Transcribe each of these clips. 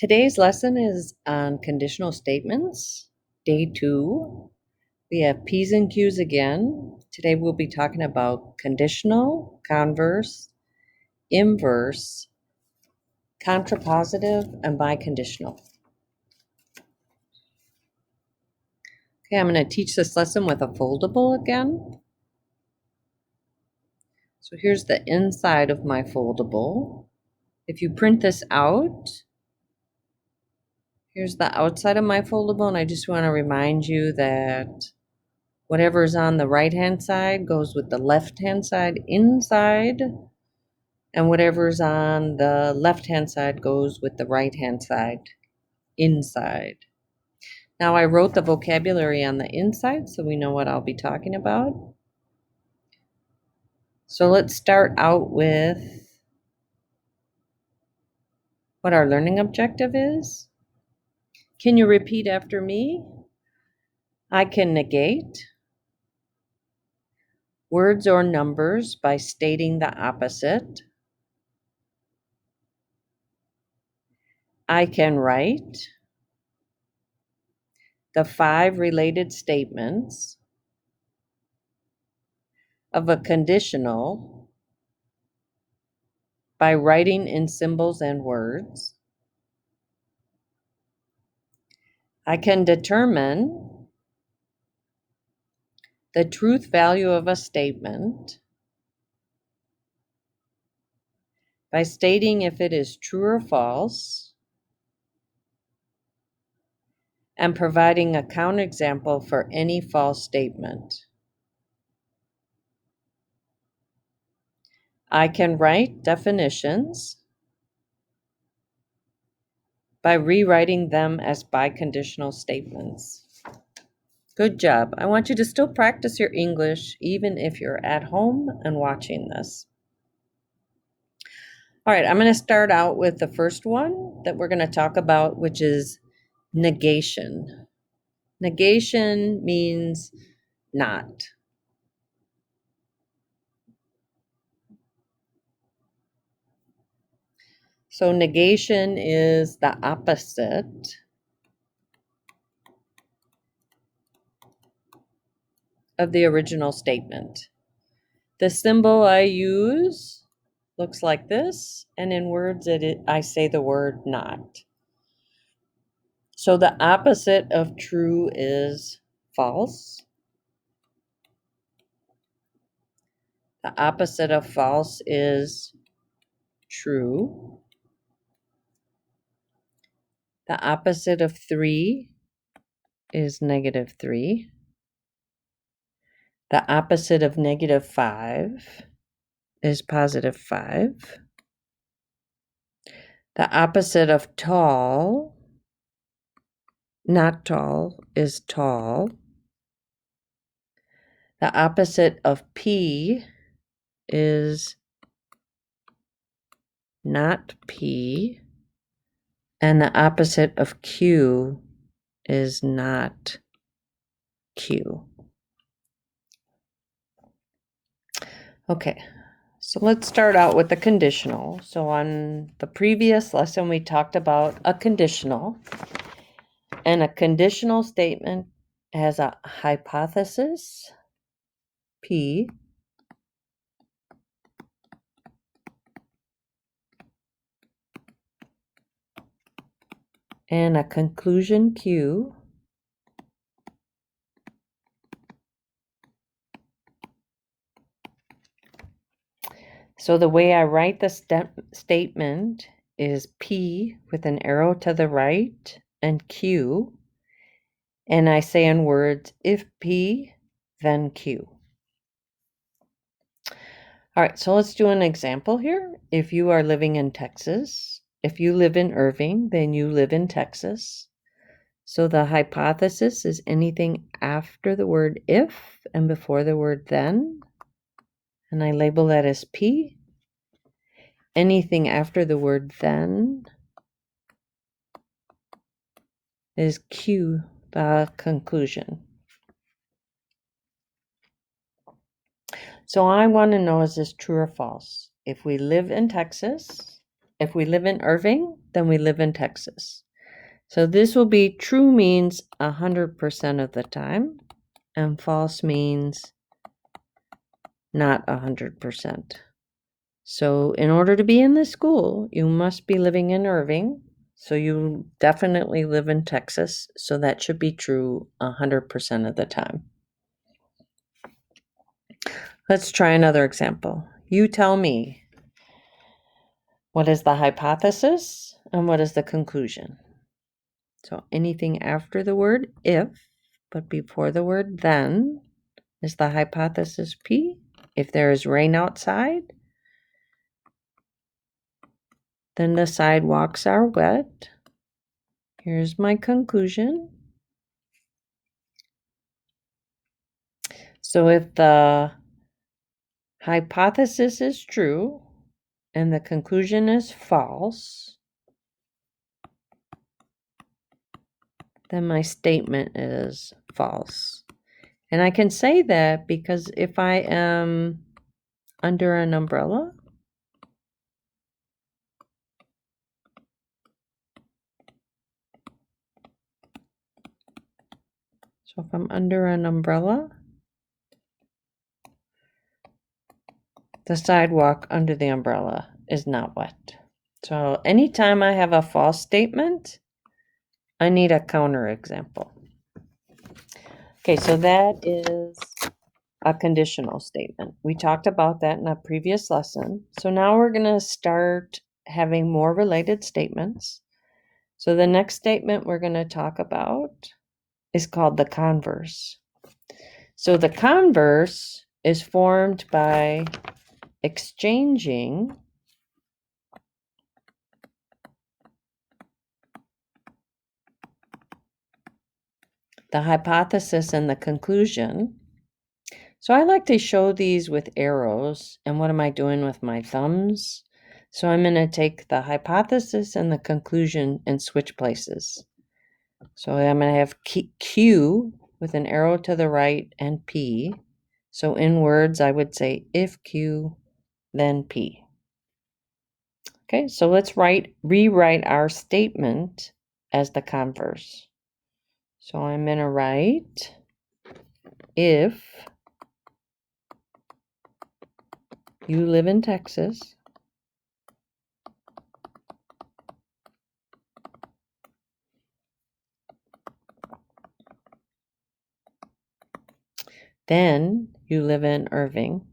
Today's lesson is on conditional statements, day 2. We have P's and Q's again. Today we'll be talking about conditional, converse, inverse, contrapositive, and biconditional. Okay, I'm going to teach this lesson with a foldable again. So here's the inside of my foldable. If you print this out, here's the outside of my foldable, and I just want to remind you that whatever's on the right-hand side goes with the left-hand side inside, and whatever's on the left-hand side goes with the right-hand side inside. Now I wrote the vocabulary on the inside so we know what I'll be talking about. So let's start out with what our learning objective is. Can you repeat after me? I can negate words or numbers by stating the opposite. I can write the 5 related statements of a conditional by writing in symbols and words. I can determine the truth value of a statement by stating if it is true or false and providing a counterexample for any false statement. I can write definitions by rewriting them as biconditional statements. Good job. I want you to still practice your English even if you're at home and watching this. All right, I'm going to start out with the first one that we're going to talk about, which is negation. Negation means not. So negation is the opposite of the original statement. The symbol I use looks like this, and in words I say the word not. So the opposite of true is false. The opposite of false is true. The opposite of 3 is -3. The opposite of -5 is +5. The opposite of tall, not tall, is tall. The opposite of P is not P. And the opposite of Q is not Q. Okay, so let's start out with the conditional. So on the previous lesson, we talked about a conditional. And a conditional statement has a hypothesis, P, and a conclusion, Q. So the way I write the statement is P with an arrow to the right and Q. And I say in words, if P, then Q. All right, so let's do an example here. If you are living in Texas, if you live in Irving, then you live in Texas. So the hypothesis is anything after the word if and before the word then. And I label that as P. Anything after the word then is Q, the conclusion. So I want to know, is this true or false? If we live in Texas, if we live in Irving, then we live in Texas. So this will be true means 100% of the time, and false means not 100%. So in order to be in this school, you must be living in Irving. So you definitely live in Texas. So that should be true 100% of the time. Let's try another example. You tell me, what is the hypothesis and what is the conclusion? So anything after the word if, but before the word then, is the hypothesis P. If there is rain outside, then the sidewalks are wet. Here's my conclusion. So if the hypothesis is true and the conclusion is false, then my statement is false. And I can say that because if I am under an umbrella, so if I'm under an umbrella, the sidewalk under the umbrella is not wet. So anytime I have a false statement, I need a counterexample. Okay, so that is a conditional statement. We talked about that in a previous lesson. So now we're going to start having more related statements. So the next statement we're going to talk about is called the converse. So the converse is formed by exchanging the hypothesis and the conclusion. So I like to show these with arrows. And what am I doing with my thumbs? So I'm going to take the hypothesis and the conclusion and switch places. So I'm going to have Q with an arrow to the right and P. So in words, I would say if Q, then P. Okay, so let's rewrite our statement as the converse. So I'm going to write if you live in Texas, then you live in Irving.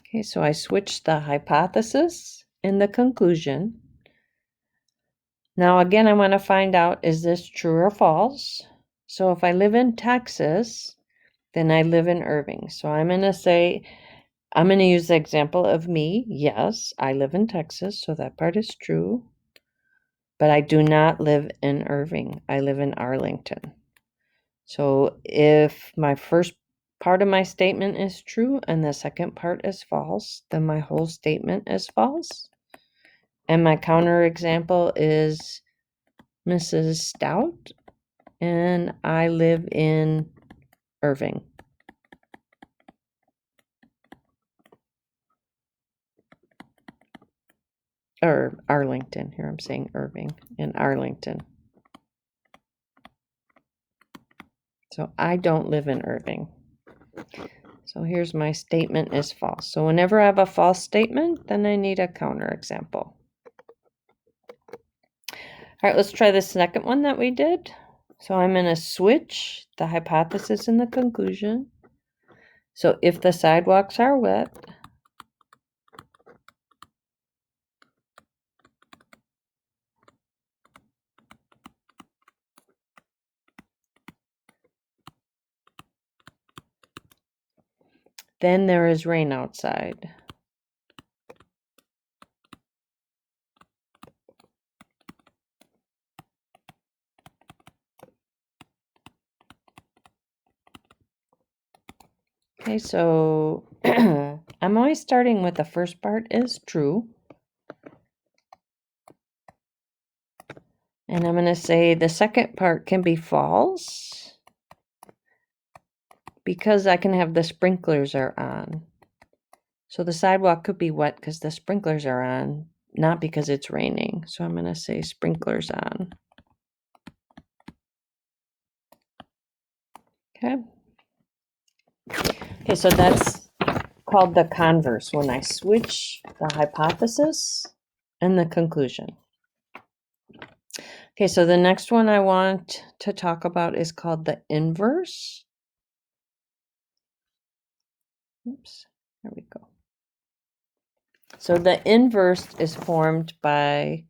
Okay, so I switched the hypothesis and the conclusion. Now again, I want to find out, is this true or false? So if I live in Texas, then I live in Irving. So I'm going to use the example of me. Yes, I live in Texas, so that part is true. But I do not live in Irving. I live in Arlington. So if my first part of my statement is true and the second part is false, then my whole statement is false. And my counterexample is Mrs. Stout, and I live in Irving. Or Arlington. Here I'm saying Irving in Arlington. So I don't live in Irving. So here's my statement is false. So whenever I have a false statement, then I need a counterexample. All right, let's try the second one that we did. So I'm going to switch the hypothesis and the conclusion. So if the sidewalks are wet, then there is rain outside. Okay, so I'm always starting with the first part is true. And I'm going to say the second part can be false because I can have the sprinklers are on. So the sidewalk could be wet because the sprinklers are on, not because it's raining. So I'm going to say sprinklers on. Okay. Okay, so that's called the converse, when I switch the hypothesis and the conclusion. Okay, so the next one I want to talk about is called the inverse. Oops, there we go. So the inverse is formed by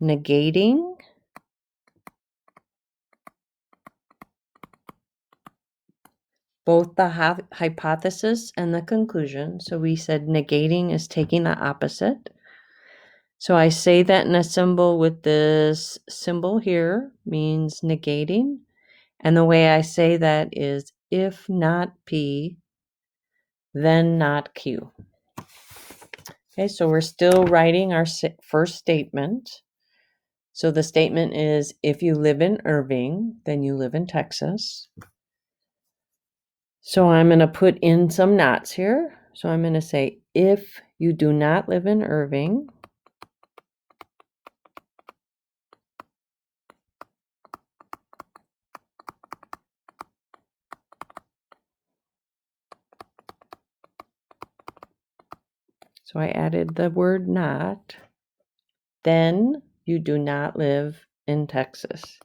negating both the hypothesis and the conclusion. So we said negating is taking the opposite. So I say that in a symbol with this symbol here means negating. And the way I say that is if not P, then not Q. Okay, so we're still writing our first statement. So the statement is if you live in Irving, then you live in Texas. So I'm going to put in some knots here. So I'm going to say if you do not live in Irving, so I added the word not, then you do not live in Texas.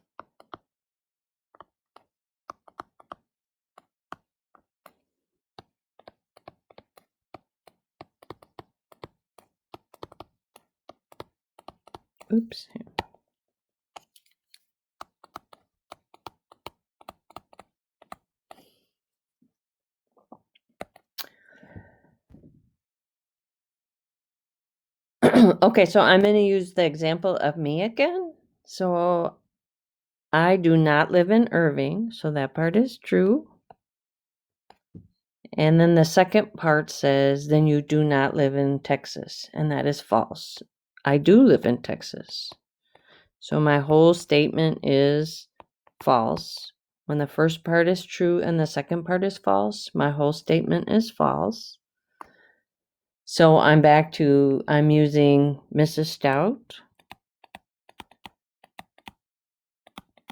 Oops. Okay, so I'm going to use the example of me again. So I do not live in Irving, so that part is true. And then the second part says, then you do not live in Texas, and that is false. I do live in Texas. So my whole statement is false. When the first part is true and the second part is false, my whole statement is false. So I'm back to, I'm using Mrs. Stout.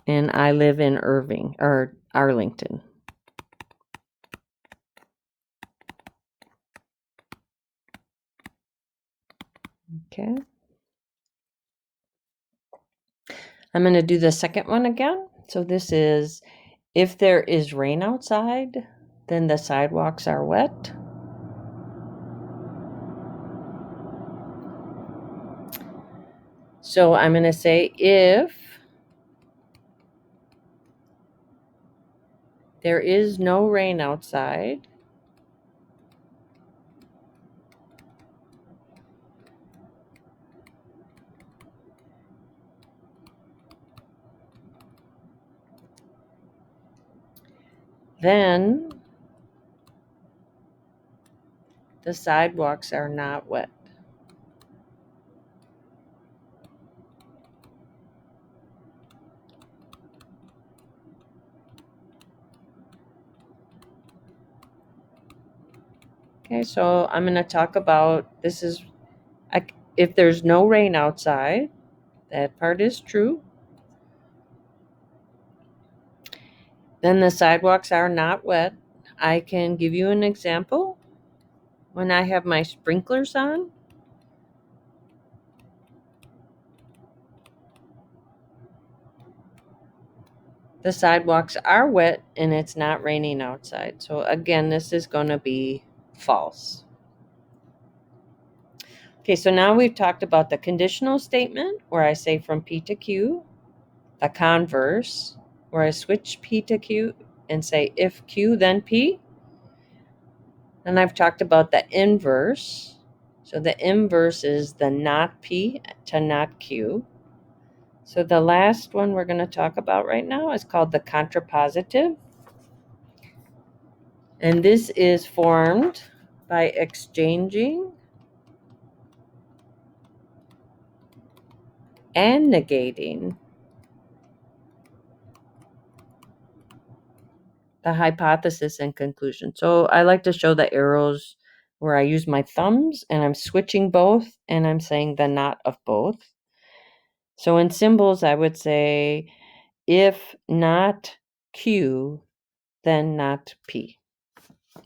And I live in Irving, or Arlington. Okay. I'm going to do the second one again. So this is, if there is rain outside, then the sidewalks are wet. So I'm going to say if there is no rain outside, then the sidewalks are not wet. Okay, so I'm going to talk about, this is, if there's no rain outside, that part is true. Then the sidewalks are not wet. I can give you an example. When I have my sprinklers on, the sidewalks are wet and it's not raining outside. So again, this is going to be false. Okay, so now we've talked about the conditional statement where I say from P to Q, the converse where I switch P to Q and say if Q then P. And I've talked about the inverse. So the inverse is the not P to not Q. So the last one we're going to talk about right now is called the contrapositive. And this is formed by exchanging and negating the hypothesis and conclusion. So I like to show the arrows where I use my thumbs and I'm switching both and I'm saying the not of both. So in symbols, I would say if not Q, then not P.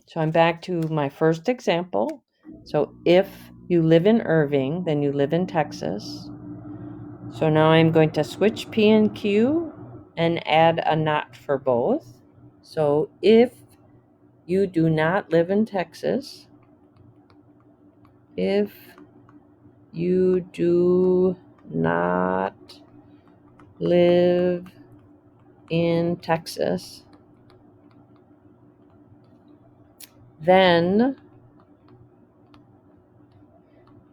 So I'm back to my first example. So if you live in Irving, then you live in Texas. So now I'm going to switch P and Q and add a not for both. So if you do not live in Texas, if you do not live in Texas, then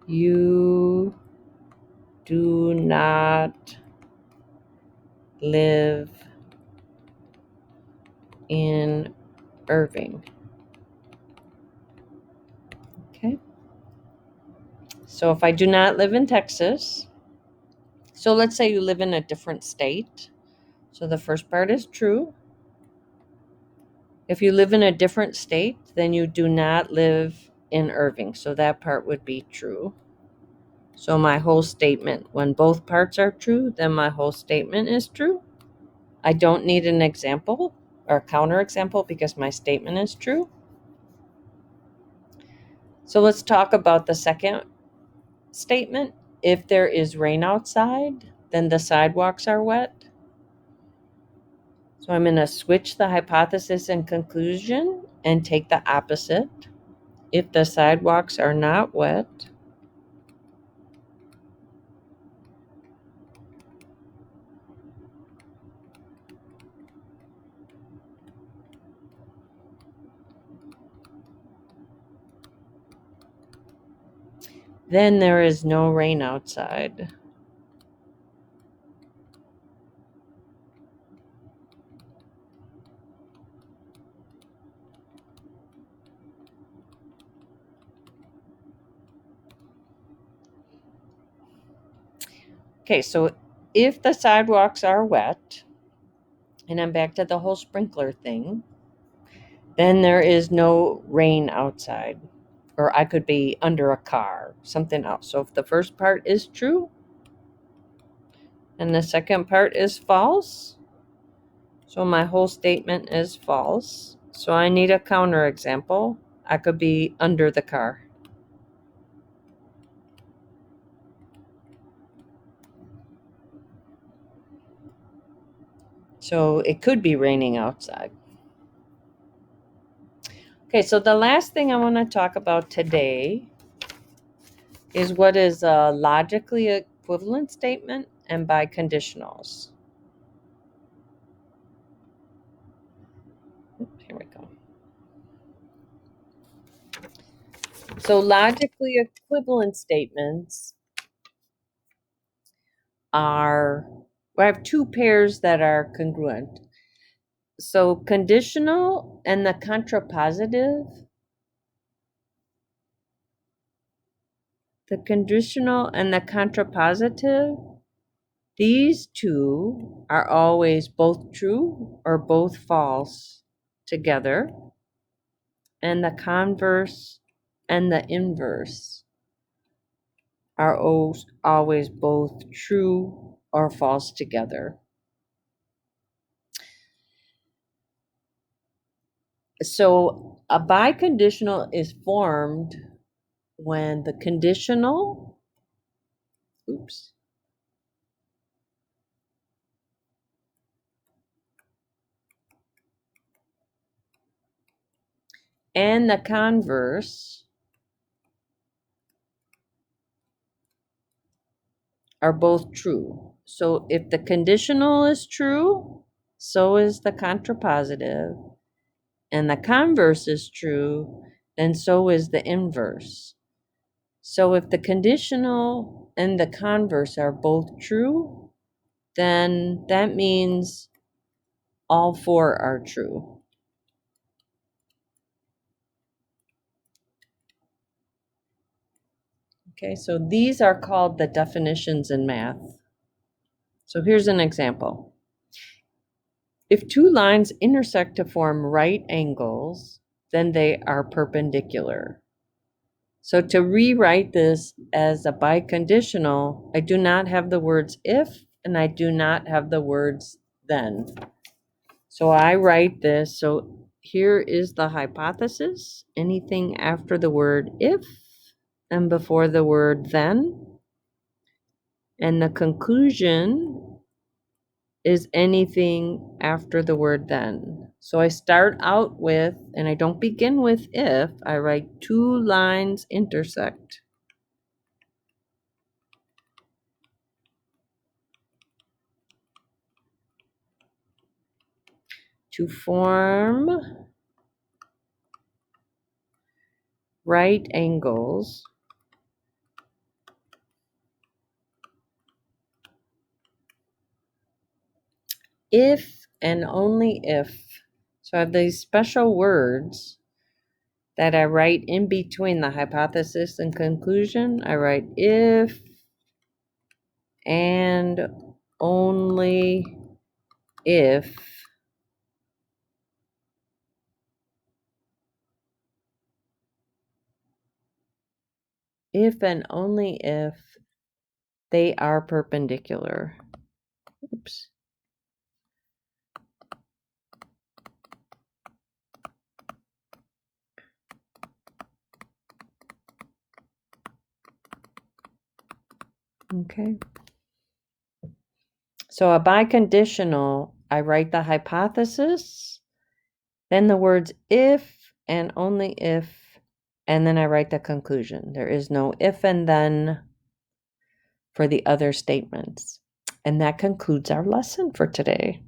you do not live in Irving. Okay. So if I do not live in Texas, so let's say you live in a different state. So the first part is true. If you live in a different state, then you do not live in Irving. So that part would be true. So my whole statement, when both parts are true, then my whole statement is true. I don't need an example or a counterexample because my statement is true. So let's talk about the second statement. If there is rain outside, then the sidewalks are wet. So I'm going to switch the hypothesis and conclusion and take the opposite. If the sidewalks are not wet, then there is no rain outside. Okay, so if the sidewalks are wet, and I'm back to the whole sprinkler thing, then there is no rain outside. Or I could be under a car, something else. So if the first part is true and the second part is false, so my whole statement is false. So I need a counterexample. I could be under the car. So it could be raining outside. Okay, so the last thing I want to talk about today is what is a logically equivalent statement and biconditionals. Here we go. So logically equivalent statements are, well, I have two pairs that are congruent. So conditional and the contrapositive. The conditional and the contrapositive, these two are always both true or both false together. And the converse and the inverse are always both true or false together. So a biconditional is formed when the conditional, and the converse are both true. So if the conditional is true, so is the contrapositive, and the converse is true, then so is the inverse. So if the conditional and the converse are both true, then that means all four are true. Okay, so these are called the definitions in math. So here's an example. If two lines intersect to form right angles, then they are perpendicular. So to rewrite this as a biconditional, I do not have the words if and I do not have the words then. So I write this, so here is the hypothesis, anything after the word if and before the word then. And the conclusion is anything after the word then. So I start out with, and I don't begin with if, I write two lines intersect. To form right angles if and only if. So I have these special words that I write in between the hypothesis and conclusion. I write if and only if and only if they are perpendicular. Oops. Okay. So a biconditional, I write the hypothesis, then the words if and only if, and then I write the conclusion. There is no if and then for the other statements. And that concludes our lesson for today.